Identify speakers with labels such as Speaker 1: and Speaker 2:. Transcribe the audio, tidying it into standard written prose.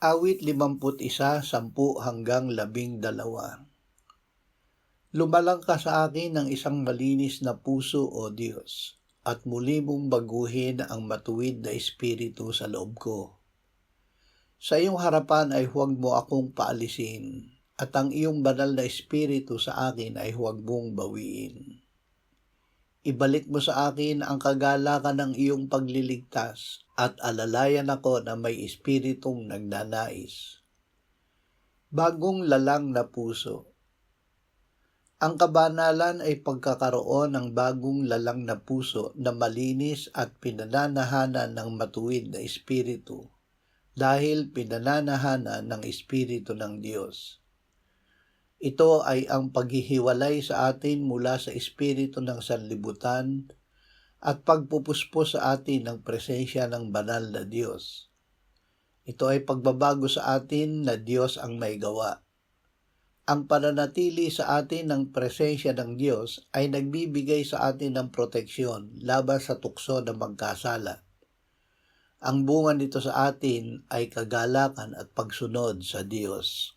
Speaker 1: Awit 51:10-12. Lumalang ka sa akin ng isang malinis na puso, O Diyos, at muli mong baguhin ang matuwid na espiritu sa loob ko. Sa iyong harapan ay huwag mo akong paalisin, at ang iyong banal na espiritu sa akin ay huwag mong bawiin. Ibalik mo sa akin ang kagalakan ng iyong pagliligtas at alalayan ako na may espiritong nagnanais. Bagong lalang na puso. Ang kabanalan ay pagkakaroon ng bagong lalang na puso na malinis at pinananahanan ng matuwid na espiritu dahil pinananahanan ng espiritu ng Diyos. Ito ay ang paghihiwalay sa atin mula sa espiritu ng sanlibutan at pagpupuspos sa atin ng presensya ng banal na Diyos. Ito ay pagbabago sa atin na Diyos ang may gawa. Ang pananatili sa atin ng presensya ng Diyos ay nagbibigay sa atin ng proteksyon laban sa tukso ng magkasala. Ang bunga nito sa atin ay kagalakan at pagsunod sa Diyos.